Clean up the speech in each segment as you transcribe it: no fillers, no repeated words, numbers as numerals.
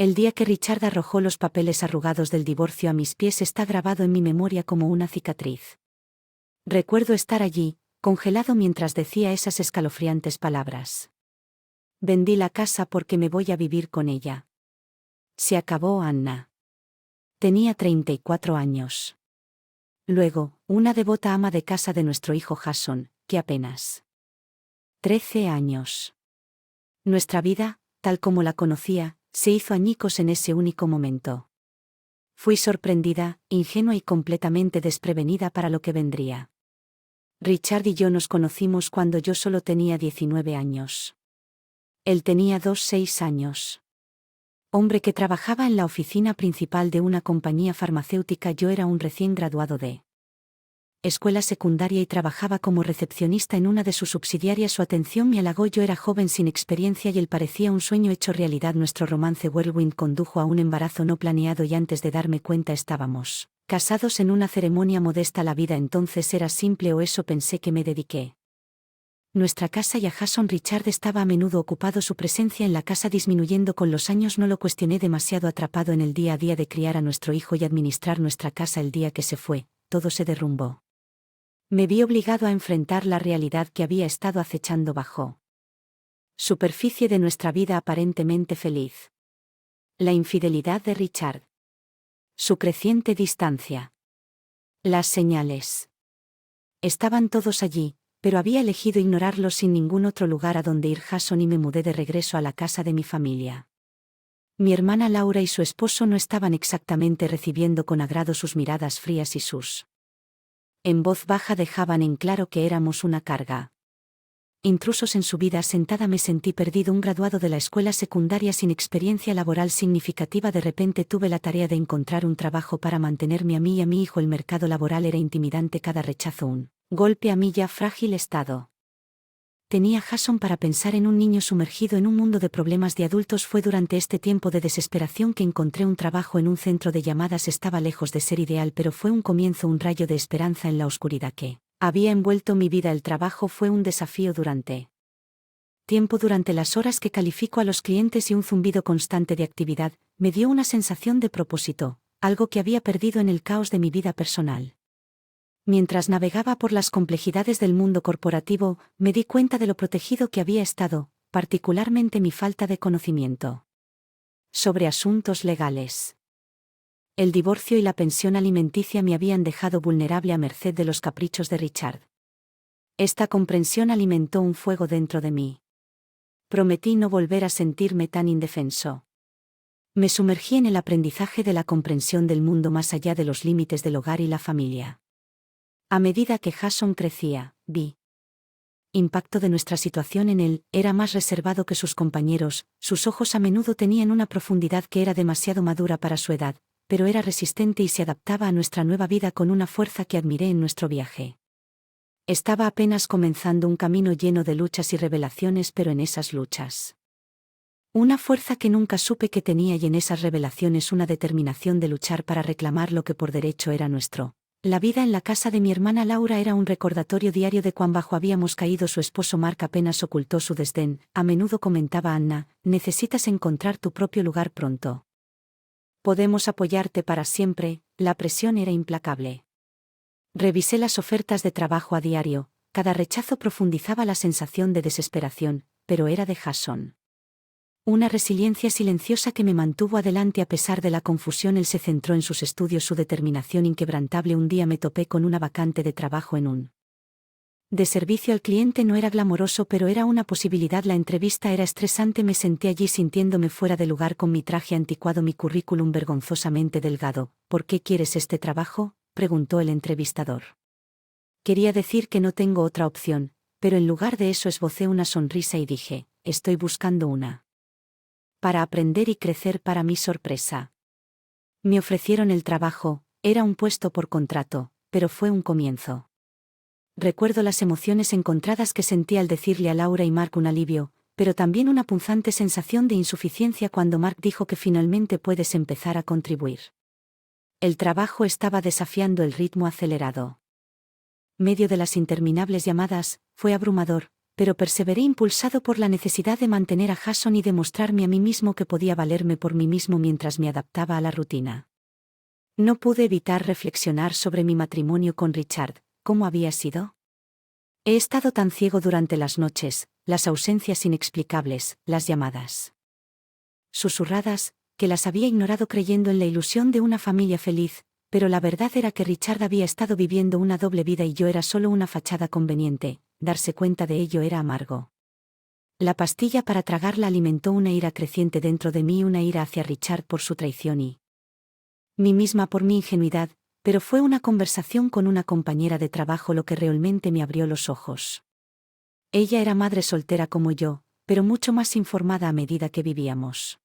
El día que Richard arrojó los papeles arrugados del divorcio a mis pies está grabado en mi memoria como una cicatriz. Recuerdo estar allí, congelado mientras decía esas escalofriantes palabras. Vendí la casa porque me voy a vivir con ella. Se acabó Anna. Tenía 34 años. Luego, una devota ama de casa de nuestro hijo Jason, que apenas 13 años. Nuestra vida, tal como la conocía, se hizo añicos en ese único momento. Fui sorprendida, ingenua y completamente desprevenida para lo que vendría. Richard y yo nos conocimos cuando yo solo tenía 19 años. Él tenía 6 años. Hombre que trabajaba en la oficina principal de una compañía farmacéutica. Yo era un recién graduado de escuela secundaria y trabajaba como recepcionista en una de sus subsidiarias. Su atención me halagó. Yo era joven sin experiencia y él parecía un sueño hecho realidad. Nuestro romance whirlwind condujo a un embarazo no planeado y antes de darme cuenta estábamos casados en una ceremonia modesta. La vida entonces era simple, o eso pensé. Que me dediqué nuestra casa y a Jason. Richard estaba a menudo ocupado, su presencia en la casa disminuyendo con los años. No lo cuestioné demasiado, atrapado en el día a día de criar a nuestro hijo y administrar nuestra casa. El día que se fue, todo se derrumbó. Me vi obligado a enfrentar la realidad que había estado acechando bajo superficie de nuestra vida aparentemente feliz. La infidelidad de Richard. Su creciente distancia. Las señales. Estaban todos allí, pero había elegido ignorarlos sin ningún otro lugar a donde ir. Jason y me mudé de regreso a la casa de mi familia. Mi hermana Laura y su esposo no estaban exactamente recibiendo con agrado sus miradas frías y sus en voz baja dejaban en claro que éramos una carga. Intrusos en su vida. Sentada me sentí perdido, un graduado de la escuela secundaria sin experiencia laboral significativa. De repente tuve la tarea de encontrar un trabajo para mantenerme a mí y a mi hijo. El mercado laboral era intimidante, cada rechazo un golpe a mi ya frágil estado. Tenía Jason para pensar en un niño sumergido en un mundo de problemas de adultos. Fue durante este tiempo de desesperación que encontré un trabajo en un centro de llamadas. Estaba lejos de ser ideal, pero fue un comienzo, un rayo de esperanza en la oscuridad que había envuelto mi vida. El trabajo fue un desafío durante las horas que califico a los clientes y un zumbido constante de actividad. Me dio una sensación de propósito, algo que había perdido en el caos de mi vida personal. Mientras navegaba por las complejidades del mundo corporativo, me di cuenta de lo protegido que había estado, particularmente mi falta de conocimiento sobre asuntos legales. El divorcio y la pensión alimenticia me habían dejado vulnerable a merced de los caprichos de Richard. Esta comprensión alimentó un fuego dentro de mí. Prometí no volver a sentirme tan indefenso. Me sumergí en el aprendizaje de la comprensión del mundo más allá de los límites del hogar y la familia. A medida que Jason crecía, vi impacto de nuestra situación en él. Era más reservado que sus compañeros, sus ojos a menudo tenían una profundidad que era demasiado madura para su edad, pero era resistente y se adaptaba a nuestra nueva vida con una fuerza que admiré en nuestro viaje. Estaba apenas comenzando un camino lleno de luchas y revelaciones, pero en esas luchas una fuerza que nunca supe que tenía, y en esas revelaciones una determinación de luchar para reclamar lo que por derecho era nuestro. La vida en la casa de mi hermana Laura era un recordatorio diario de cuán bajo habíamos caído. Su esposo Mark apenas ocultó su desdén. A menudo comentaba: Anna, necesitas encontrar tu propio lugar pronto. Podemos apoyarte para siempre. La presión era implacable. Revisé las ofertas de trabajo a diario. Cada rechazo profundizaba la sensación de desesperación, pero era de Jason. Una resiliencia silenciosa que me mantuvo adelante a pesar de la confusión. Él se centró en sus estudios, su determinación inquebrantable. Un día me topé con una vacante de trabajo en un de servicio al cliente. No era glamoroso, pero era una posibilidad. La entrevista era estresante. Me senté allí sintiéndome fuera de lugar con mi traje anticuado, mi currículum vergonzosamente delgado. ¿Por qué quieres este trabajo?, preguntó el entrevistador. Quería decir que no tengo otra opción, pero en lugar de eso esbocé una sonrisa y dije: estoy buscando una para aprender y crecer. Para mi sorpresa, me ofrecieron el trabajo. Era un puesto por contrato, pero fue un comienzo. Recuerdo las emociones encontradas que sentí al decirle a Laura y Mark un alivio, pero también una punzante sensación de insuficiencia cuando Mark dijo que finalmente puedes empezar a contribuir. El trabajo estaba desafiando el ritmo acelerado. Medio de las interminables llamadas, fue abrumador, pero perseveré impulsado por la necesidad de mantener a Jason y demostrarme a mí mismo que podía valerme por mí mismo mientras me adaptaba a la rutina. No pude evitar reflexionar sobre mi matrimonio con Richard. ¿Cómo había sido? He estado tan ciego durante las noches, las ausencias inexplicables, las llamadas susurradas, que las había ignorado creyendo en la ilusión de una familia feliz, pero la verdad era que Richard había estado viviendo una doble vida y yo era solo una fachada conveniente. Darse cuenta de ello era amargo. La pastilla para tragarla alimentó una ira creciente dentro de mí, una ira hacia Richard por su traición y mí misma por mi ingenuidad, pero fue una conversación con una compañera de trabajo lo que realmente me abrió los ojos. Ella era madre soltera como yo, pero mucho más informada a medida que vivíamos.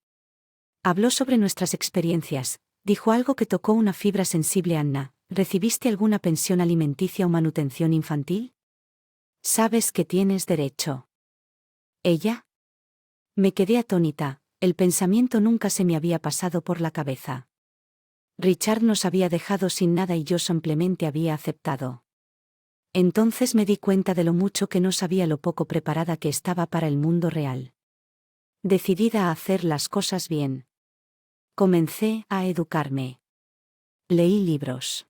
Habló sobre nuestras experiencias, dijo algo que tocó una fibra sensible. Anna, ¿recibiste alguna pensión alimenticia o manutención infantil? Sabes que tienes derecho. ¿Ella? Me quedé atónita, el pensamiento nunca se me había pasado por la cabeza. Richard nos había dejado sin nada y yo simplemente había aceptado. Entonces me di cuenta de lo mucho que no sabía, lo poco preparada que estaba para el mundo real. Decidida a hacer las cosas bien. Comencé a educarme. Leí libros.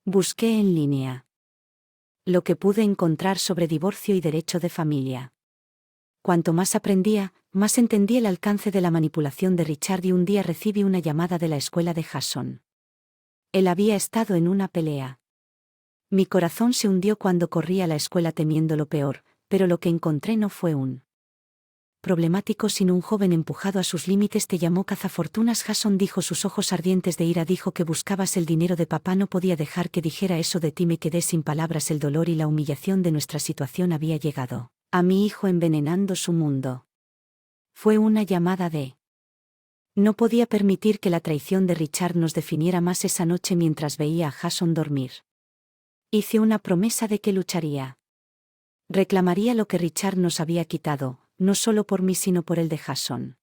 Busqué en línea lo que pude encontrar sobre divorcio y derecho de familia. Cuanto más aprendía, más entendí el alcance de la manipulación de Richard y un día recibí una llamada de la escuela de Jason. Él había estado en una pelea. Mi corazón se hundió cuando corrí a la escuela temiendo lo peor, pero lo que encontré no fue un problemático sino un joven empujado a sus límites. Te llamó cazafortunas. Jason dijo, sus ojos ardientes de ira. Dijo que buscabas el dinero de papá. No podía dejar que dijera eso de ti. Me quedé sin palabras. El dolor y la humillación de nuestra situación había llegado a mi hijo, envenenando su mundo. Fue una llamada de... No podía permitir que la traición de Richard nos definiera más esa noche mientras veía a Jason dormir. Hice una promesa de que lucharía. Reclamaría lo que Richard nos había quitado, no solo por mí sino por el de Jason.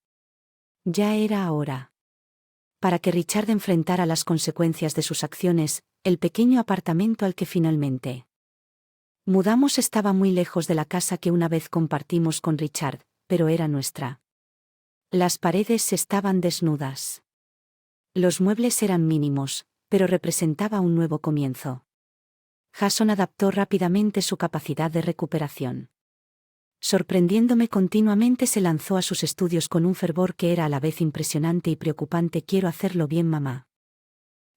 Ya era hora. Para que Richard enfrentara las consecuencias de sus acciones, el pequeño apartamento al que finalmente mudamos estaba muy lejos de la casa que una vez compartimos con Richard, pero era nuestra. Las paredes estaban desnudas. Los muebles eran mínimos, pero representaba un nuevo comienzo. Jason adaptó rápidamente su capacidad de recuperación. Sorprendiéndome continuamente, se lanzó a sus estudios con un fervor que era a la vez impresionante y preocupante. Quiero hacerlo bien, mamá.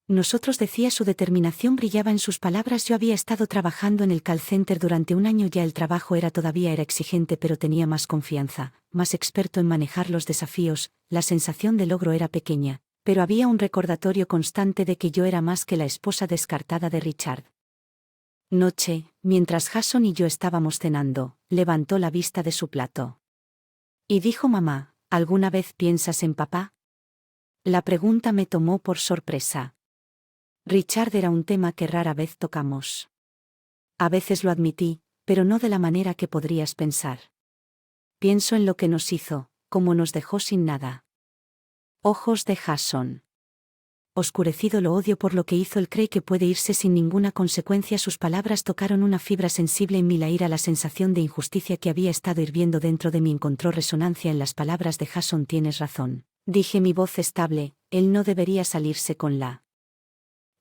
Nosotros, decía, su determinación brillaba en sus palabras. Yo había estado trabajando en el call center durante un año ya. El trabajo todavía era exigente, pero tenía más confianza, más experto en manejar los desafíos. La sensación de logro era pequeña, pero había un recordatorio constante de que yo era más que la esposa descartada de Richard. Noche, mientras Jason y yo estábamos cenando, levantó la vista de su plato. Y dijo, mamá, ¿alguna vez piensas en papá? La pregunta me tomó por sorpresa. Richard era un tema que rara vez tocamos. A veces lo admití, pero no de la manera que podrías pensar. Pienso en lo que nos hizo, cómo nos dejó sin nada. Ojos de Jason. Oscurecido, lo odio por lo que hizo. Él cree que puede irse sin ninguna consecuencia. Sus palabras tocaron una fibra sensible en mí. La ira, la sensación de injusticia que había estado hirviendo dentro de mí encontró resonancia en las palabras de Jason. Tienes razón, dije, mi voz estable, él no debería salirse con la.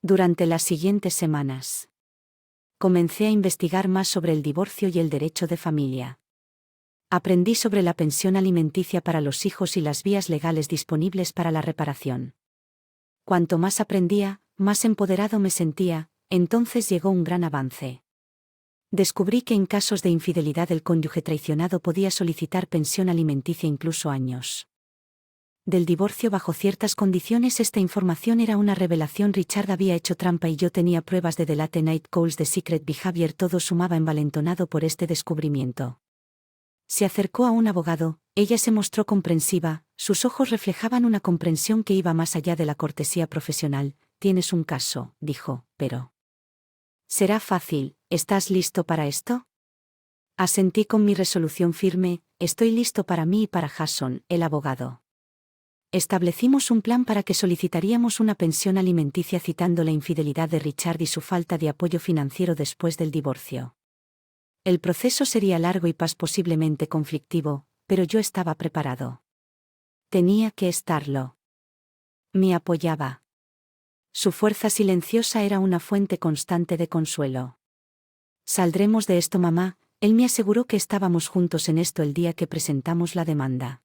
Durante las siguientes semanas, comencé a investigar más sobre el divorcio y el derecho de familia. Aprendí sobre la pensión alimenticia para los hijos y las vías legales disponibles para la reparación. Cuanto más aprendía, más empoderado me sentía. Entonces llegó un gran avance. Descubrí que en casos de infidelidad el cónyuge traicionado podía solicitar pensión alimenticia incluso años del divorcio bajo ciertas condiciones. Esta información era una revelación. Richard había hecho trampa y yo tenía pruebas de The Late Night Calls de Secret Behavior. Todo sumaba. Envalentonado por este descubrimiento, se acercó a un abogado. Ella se mostró comprensiva, sus ojos reflejaban una comprensión que iba más allá de la cortesía profesional. Tienes un caso, dijo, pero será fácil. ¿Estás listo para esto? Asentí con mi resolución firme. Estoy listo para mí y para Jason, el abogado. Establecimos un plan para que solicitaríamos una pensión alimenticia citando la infidelidad de Richard y su falta de apoyo financiero después del divorcio. El proceso sería largo y posiblemente conflictivo, pero yo estaba preparado. Tenía que estarlo. Me apoyaba. Su fuerza silenciosa era una fuente constante de consuelo. Saldremos de esto, mamá. Él me aseguró que estábamos juntos en esto el día que presentamos la demanda.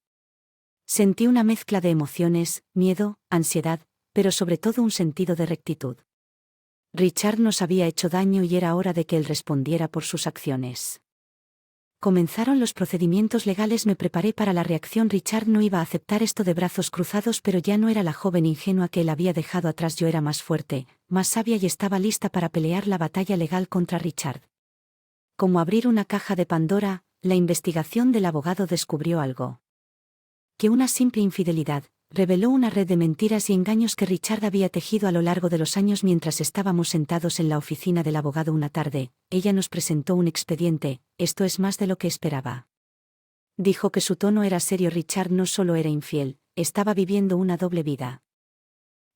Sentí una mezcla de emociones, miedo, ansiedad, pero sobre todo un sentido de rectitud. Richard nos había hecho daño y era hora de que él respondiera por sus acciones. Comenzaron los procedimientos legales. Me preparé para la reacción. Richard no iba a aceptar esto de brazos cruzados, pero ya no era la joven ingenua que él había dejado atrás. Yo era más fuerte, más sabia y estaba lista para pelear la batalla legal contra Richard. Como abrir una caja de Pandora, la investigación del abogado descubrió algo. Que una simple infidelidad reveló una red de mentiras y engaños que Richard había tejido a lo largo de los años. Mientras estábamos sentados en la oficina del abogado una tarde, ella nos presentó un expediente. Esto es más de lo que esperaba. Dijo que su tono era serio. Richard no solo era infiel, estaba viviendo una doble vida.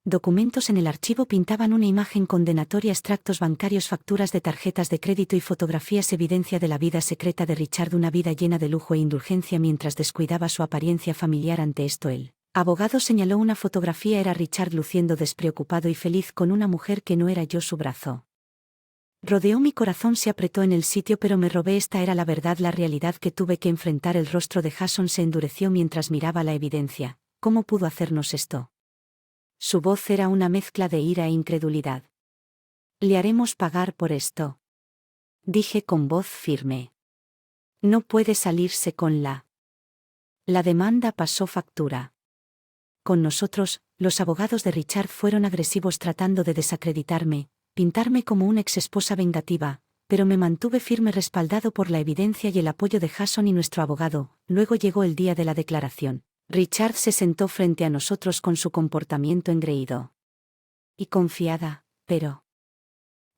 Documentos en el archivo pintaban una imagen condenatoria: extractos bancarios, facturas de tarjetas de crédito y fotografías, evidencia de la vida secreta de Richard, una vida llena de lujo e indulgencia mientras descuidaba su apariencia familiar. Ante esto el abogado señaló una fotografía. Era Richard luciendo despreocupado y feliz con una mujer que no era yo. Su brazo rodeó mi corazón, se apretó en el sitio, pero me robé. Esta era la verdad, la realidad que tuve que enfrentar. El rostro de Jason se endureció mientras miraba la evidencia. ¿Cómo pudo hacernos esto? Su voz era una mezcla de ira e incredulidad. Le haremos pagar por esto, dije con voz firme. No puede salirse con la demanda pasó factura. Con nosotros, los abogados de Richard fueron agresivos tratando de desacreditarme, pintarme como una exesposa vengativa, pero me mantuve firme respaldado por la evidencia y el apoyo de Jason y nuestro abogado. Luego llegó el día de la declaración. Richard se sentó frente a nosotros con su comportamiento engreído y confiada, pero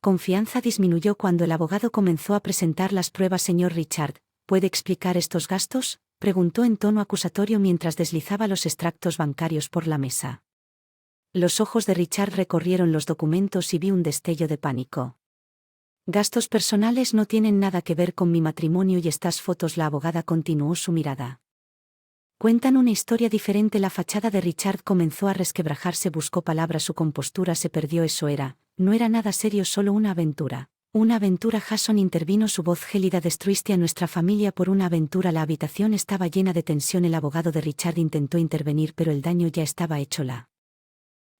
confianza disminuyó cuando el abogado comenzó a presentar las pruebas. Señor Richard, ¿puede explicar estos gastos?, preguntó en tono acusatorio mientras deslizaba los extractos bancarios por la mesa. Los ojos de Richard recorrieron los documentos y vi un destello de pánico. Gastos personales no tienen nada que ver con mi matrimonio y estas fotos. La abogada continuó su mirada. Cuentan una historia diferente. La fachada de Richard comenzó a resquebrajarse, buscó palabras, su compostura se perdió. Eso no era nada serio, solo una aventura. Una aventura. Jason intervino, su voz gélida. Destruiste a nuestra familia por una aventura. La habitación estaba llena de tensión. El abogado de Richard intentó intervenir, pero el daño ya estaba hecho.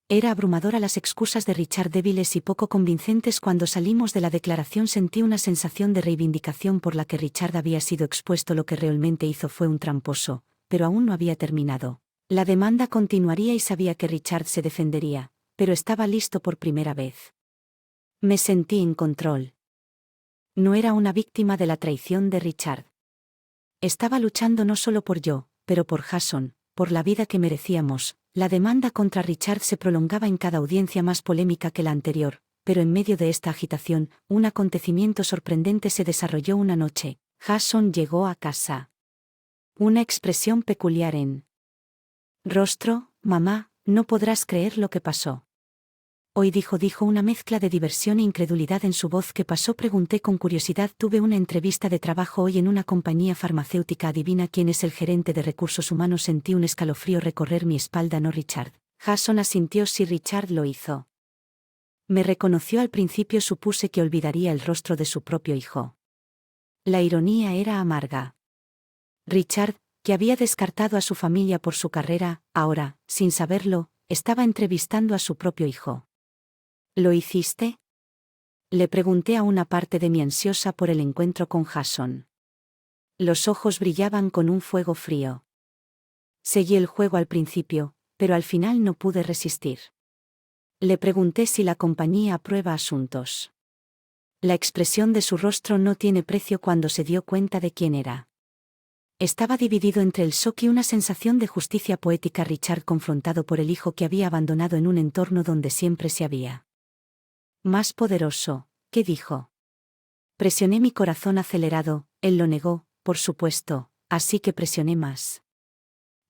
Era abrumadora las excusas de Richard, débiles y poco convincentes. Cuando salimos de la declaración sentí una sensación de reivindicación por la que Richard había sido expuesto. Lo que realmente hizo fue un tramposo, pero aún no había terminado. La demanda continuaría y sabía que Richard se defendería, pero estaba listo por primera vez. Me sentí en control. No era una víctima de la traición de Richard. Estaba luchando no solo por yo, pero por Jason, por la vida que merecíamos. La demanda contra Richard se prolongaba en cada audiencia, más polémica que la anterior, pero en medio de esta agitación, un acontecimiento sorprendente se desarrolló una noche. Jason llegó a casa. Una expresión peculiar en rostro. Mamá, no podrás creer lo que pasó hoy, dijo una mezcla de diversión e incredulidad en su voz. ¿Qué pasó?, pregunté con curiosidad. Tuve una entrevista de trabajo hoy en una compañía farmacéutica. ¿Adivina quién es el gerente de recursos humanos? Sentí un escalofrío recorrer mi espalda. No, Richard. Jason asintió. Sí, Richard lo hizo. Me reconoció al principio. Supuse que olvidaría el rostro de su propio hijo. La ironía era amarga. Richard, que había descartado a su familia por su carrera, ahora, sin saberlo, estaba entrevistando a su propio hijo. ¿Lo hiciste?, le pregunté a una parte de mí ansiosa por el encuentro con Jason. Los ojos brillaban con un fuego frío. Seguí el juego al principio, pero al final no pude resistir. Le pregunté si la compañía aprueba asuntos. La expresión de su rostro no tiene precio cuando se dio cuenta de quién era. Estaba dividido entre el shock y una sensación de justicia poética. Richard, confrontado por el hijo que había abandonado en un entorno donde siempre se había más poderoso, ¿qué dijo? Presioné mi corazón acelerado. Él lo negó, por supuesto, así que presioné más.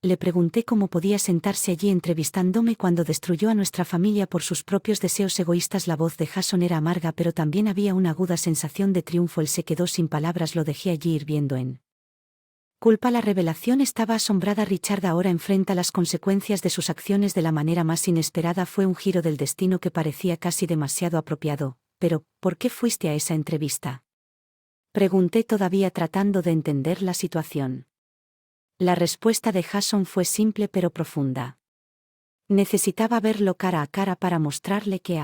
Le pregunté cómo podía sentarse allí entrevistándome cuando destruyó a nuestra familia por sus propios deseos egoístas. La voz de Jason era amarga, pero también había una aguda sensación de triunfo. Él se quedó sin palabras. Lo dejé allí hirviendo en culpa. La revelación estaba asombrada. Richard ahora enfrenta las consecuencias de sus acciones de la manera más inesperada. Fue un giro del destino que parecía casi demasiado apropiado. Pero, ¿por qué fuiste a esa entrevista?, pregunté, todavía tratando de entender la situación. La respuesta de Jason fue simple pero profunda. Necesitaba verlo cara a cara para mostrarle que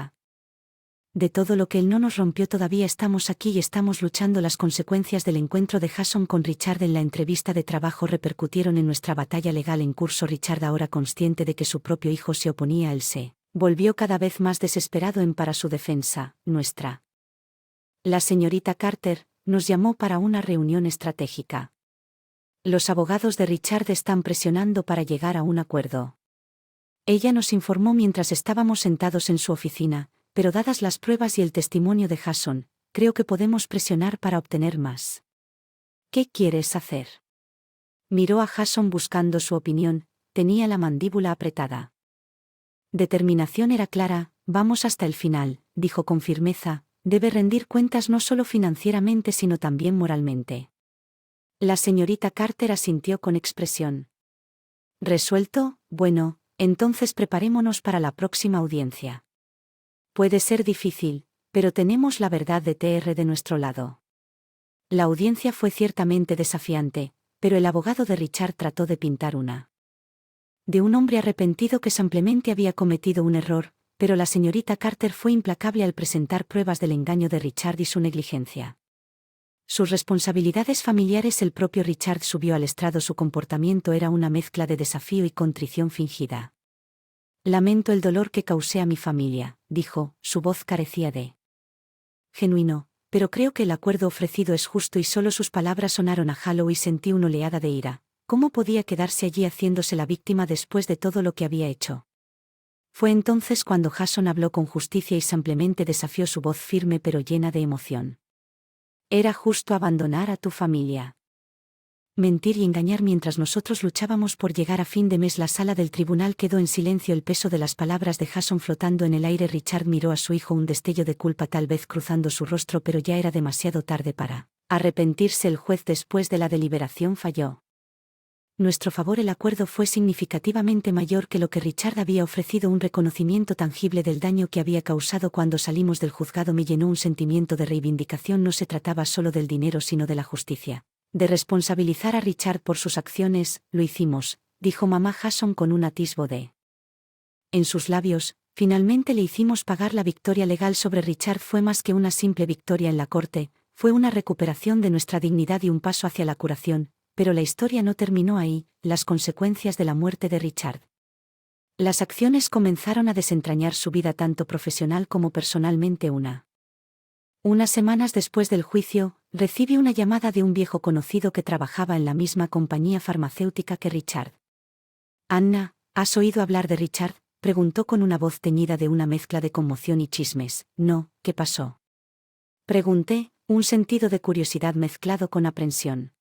de todo lo que él no nos rompió, todavía estamos aquí y estamos luchando. Las consecuencias del encuentro de Jason con Richard en la entrevista de trabajo repercutieron en nuestra batalla legal en curso. Richard, ahora consciente de que su propio hijo se oponía a él, se volvió cada vez más desesperado para su defensa. La señorita Carter nos llamó para una reunión estratégica. Los abogados de Richard están presionando para llegar a un acuerdo. Ella nos informó mientras estábamos sentados en su oficina, pero dadas las pruebas y el testimonio de Jason, creo que podemos presionar para obtener más. ¿Qué quieres hacer?, miró a Jason buscando su opinión. Tenía la mandíbula apretada. Determinación era clara. Vamos hasta el final, dijo con firmeza. Debe rendir cuentas no solo financieramente sino también moralmente. La señorita Carter asintió con expresión. ¿Resuelto? Bueno, entonces preparémonos para la próxima audiencia. Puede ser difícil, pero tenemos la verdad de TR de nuestro lado. La audiencia fue ciertamente desafiante, pero el abogado de Richard trató de pintar de un hombre arrepentido que simplemente había cometido un error, pero la señorita Carter fue implacable al presentar pruebas del engaño de Richard y su negligencia. Sus responsabilidades familiares. El propio Richard subió al estrado. Su comportamiento era una mezcla de desafío y contrición fingida. Lamento el dolor que causé a mi familia, dijo, su voz carecía de genuino, pero creo que el acuerdo ofrecido es justo. Y solo sus palabras sonaron a Halo y sentí una oleada de ira. ¿Cómo podía quedarse allí haciéndose la víctima después de todo lo que había hecho? Fue entonces cuando Jason habló con justicia y simplemente desafió, su voz firme pero llena de emoción. Era justo abandonar a tu familia. Mentir y engañar mientras nosotros luchábamos por llegar a fin de mes. La sala del tribunal quedó en silencio, el peso de las palabras de Jason flotando en el aire. Richard miró a su hijo, un destello de culpa tal vez cruzando su rostro, pero ya era demasiado tarde para arrepentirse. El juez, después de la deliberación, falló. Nuestro favor. El acuerdo fue significativamente mayor que lo que Richard había ofrecido. Un reconocimiento tangible del daño que había causado. Cuando salimos del juzgado me llenó un sentimiento de reivindicación. No se trataba solo del dinero sino de la justicia. De responsabilizar a Richard por sus acciones. Lo hicimos, dijo mamá Jason con un atisbo en sus labios. Finalmente le hicimos pagar. La victoria legal sobre Richard fue más que una simple victoria en la corte, fue una recuperación de nuestra dignidad y un paso hacia la curación. Pero la historia no terminó ahí. Las consecuencias de la muerte de Richard. Las acciones comenzaron a desentrañar su vida tanto profesional como personalmente. Unas semanas después del juicio, recibí una llamada de un viejo conocido que trabajaba en la misma compañía farmacéutica que Richard. Anna, ¿has oído hablar de Richard?, preguntó con una voz teñida de una mezcla de conmoción y chismes. No, ¿qué pasó?, pregunté, un sentido de curiosidad mezclado con aprensión.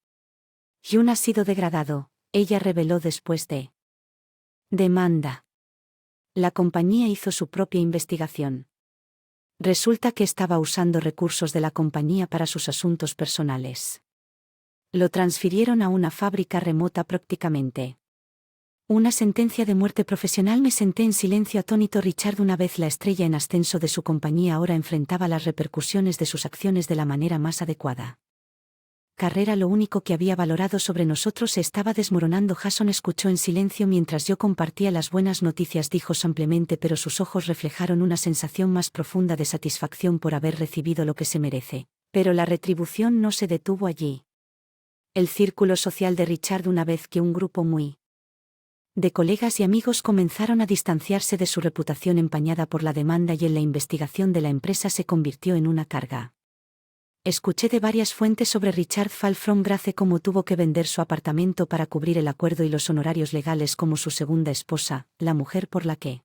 Jun ha sido degradado, ella reveló después de demanda. La compañía hizo su propia investigación. Resulta que estaba usando recursos de la compañía para sus asuntos personales. Lo transfirieron a una fábrica remota prácticamente. Una sentencia de muerte profesional. Me senté en silencio atónito. Richard, una vez la estrella en ascenso de su compañía, ahora enfrentaba las repercusiones de sus acciones de la manera más adecuada. Carrera. Lo único que había valorado sobre nosotros se estaba desmoronando. Jason escuchó en silencio mientras yo compartía las buenas noticias, dijo simplemente, pero sus ojos reflejaron una sensación más profunda de satisfacción por haber recibido lo que se merece. Pero la retribución no se detuvo allí. El círculo social de Richard, una vez que un grupo muy de colegas y amigos comenzaron a distanciarse de su reputación empañada por la demanda y en la investigación de la empresa, se convirtió en una carga. Escuché de varias fuentes sobre Richard Fall from Grace, cómo tuvo que vender su apartamento para cubrir el acuerdo y los honorarios legales, como su segunda esposa, la mujer por la que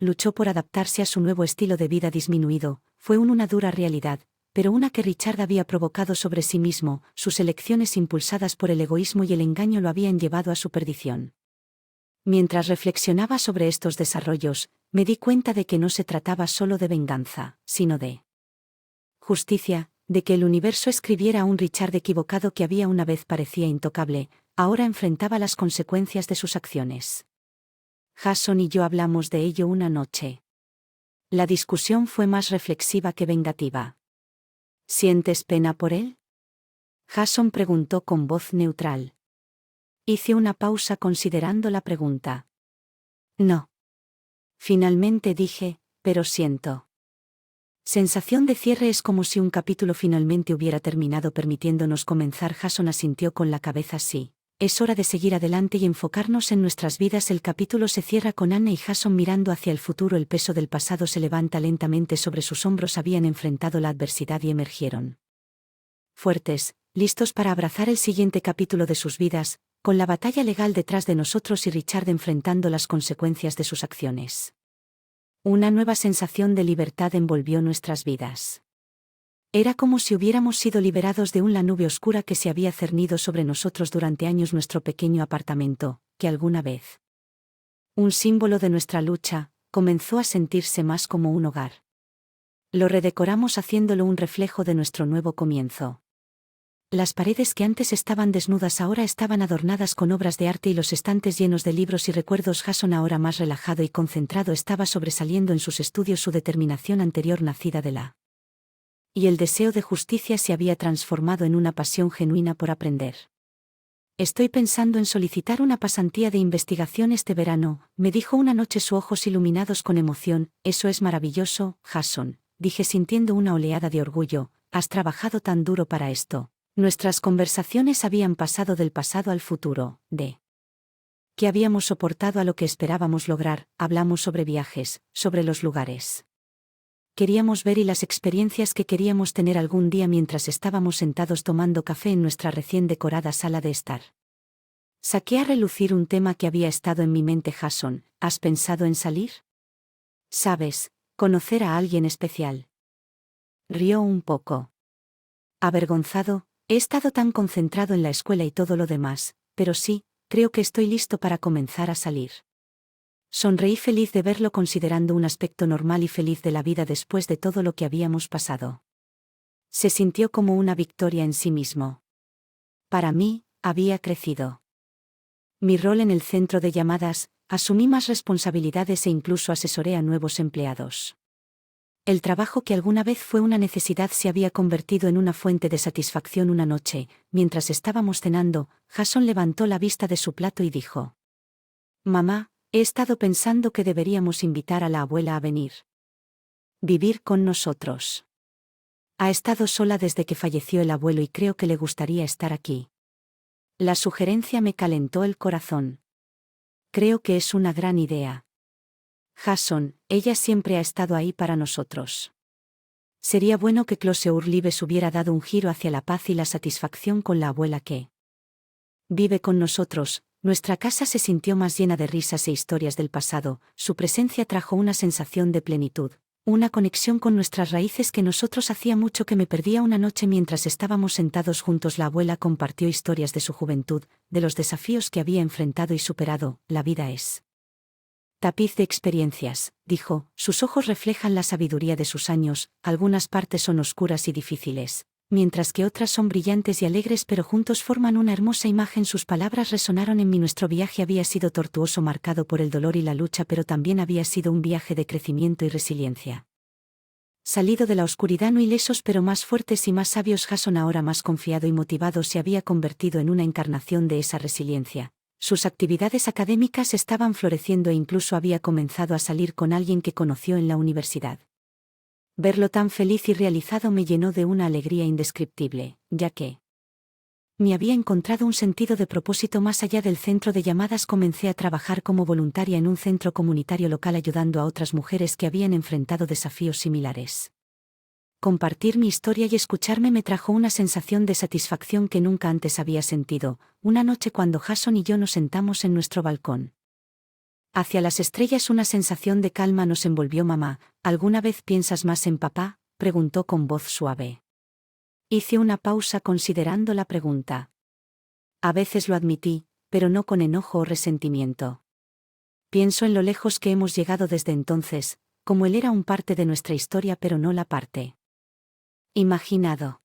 luchó por adaptarse a su nuevo estilo de vida disminuido, fue una dura realidad, pero una que Richard había provocado sobre sí mismo. Sus elecciones impulsadas por el egoísmo y el engaño lo habían llevado a su perdición. Mientras reflexionaba sobre estos desarrollos, me di cuenta de que no se trataba solo de venganza, sino de justicia, de que el universo escribiera a un Richard equivocado que había una vez parecía intocable, ahora enfrentaba las consecuencias de sus acciones. Jason y yo hablamos de ello una noche. La discusión fue más reflexiva que vengativa. ¿Sientes pena por él? Jason preguntó con voz neutral. Hice una pausa considerando la pregunta. No. Finalmente dije, pero siento. Sensación de cierre es como si un capítulo finalmente hubiera terminado permitiéndonos comenzar. Jason asintió con la cabeza sí. Es hora de seguir adelante y enfocarnos en nuestras vidas. El capítulo se cierra con Anne y Jason mirando hacia el futuro. El peso del pasado se levanta lentamente sobre sus hombros. Habían enfrentado la adversidad y emergieron fuertes, listos para abrazar el siguiente capítulo de sus vidas, con la batalla legal detrás de nosotros y Richard enfrentando las consecuencias de sus acciones. Una nueva sensación de libertad envolvió nuestras vidas. Era como si hubiéramos sido liberados de la nube oscura que se había cernido sobre nosotros durante años. Nuestro pequeño apartamento, que alguna vez un símbolo de nuestra lucha, comenzó a sentirse más como un hogar. Lo redecoramos haciéndolo un reflejo de nuestro nuevo comienzo. Las paredes que antes estaban desnudas ahora estaban adornadas con obras de arte y los estantes llenos de libros y recuerdos. Jason, ahora más relajado y concentrado, estaba sobresaliendo en sus estudios. Su determinación anterior, nacida de la y el deseo de justicia, se había transformado en una pasión genuina por aprender. Estoy pensando en solicitar una pasantía de investigación este verano, me dijo una noche, sus ojos iluminados con emoción. Eso es maravilloso, Jason, dije sintiendo una oleada de orgullo. Has trabajado tan duro para esto. Nuestras conversaciones habían pasado del pasado al futuro, de que habíamos soportado a lo que esperábamos lograr. Hablamos sobre viajes, sobre los lugares queríamos ver y las experiencias que queríamos tener algún día. Mientras estábamos sentados tomando café en nuestra recién decorada sala de estar, saqué a relucir un tema que había estado en mi mente. Jason, ¿has pensado en salir? ¿Sabes, conocer a alguien especial? Rió un poco. Avergonzado, he estado tan concentrado en la escuela y todo lo demás, pero sí, creo que estoy listo para comenzar a salir. Sonreí feliz de verlo, considerando un aspecto normal y feliz de la vida después de todo lo que habíamos pasado. Se sintió como una victoria en sí mismo. Para mí, había crecido. Mi rol en el centro de llamadas, asumí más responsabilidades e incluso asesoré a nuevos empleados. El trabajo que alguna vez fue una necesidad se había convertido en una fuente de satisfacción. Una noche, mientras estábamos cenando, Jason levantó la vista de su plato y dijo: Mamá, he estado pensando que deberíamos invitar a la abuela a venir vivir con nosotros. Ha estado sola desde que falleció el abuelo y creo que le gustaría estar aquí. La sugerencia me calentó el corazón. Creo que es una gran idea. Jason, ella siempre ha estado ahí para nosotros. Sería bueno que Closeur Lives hubiera dado un giro hacia la paz y la satisfacción con la abuela que vive con nosotros. Nuestra casa se sintió más llena de risas e historias del pasado. Su presencia trajo una sensación de plenitud, una conexión con nuestras raíces que nosotros hacía mucho que me perdía. Una noche mientras estábamos sentados juntos, la abuela compartió historias de su juventud, de los desafíos que había enfrentado y superado. La vida es tapiz de experiencias, dijo, sus ojos reflejan la sabiduría de sus años. Algunas partes son oscuras y difíciles, mientras que otras son brillantes y alegres, pero juntos forman una hermosa imagen. Sus palabras resonaron en mí. Nuestro viaje había sido tortuoso, marcado por el dolor y la lucha, pero también había sido un viaje de crecimiento y resiliencia. Salido de la oscuridad no ilesos, pero más fuertes y más sabios. Jason, ahora más confiado y motivado, se había convertido en una encarnación de esa resiliencia. Sus actividades académicas estaban floreciendo e incluso había comenzado a salir con alguien que conoció en la universidad. Verlo tan feliz y realizado me llenó de una alegría indescriptible, ya que me había encontrado un sentido de propósito más allá del centro de llamadas. Comencé a trabajar como voluntaria en un centro comunitario local, ayudando a otras mujeres que habían enfrentado desafíos similares. Compartir mi historia y escucharme me trajo una sensación de satisfacción que nunca antes había sentido. Una noche, cuando Jason y yo nos sentamos en nuestro balcón hacia las estrellas, una sensación de calma nos envolvió. Mamá, ¿alguna vez piensas más en papá?, preguntó con voz suave. Hice una pausa considerando la pregunta. A veces lo admití, pero no con enojo o resentimiento. Pienso en lo lejos que hemos llegado desde entonces, como él era un parte de nuestra historia pero no la parte imaginado.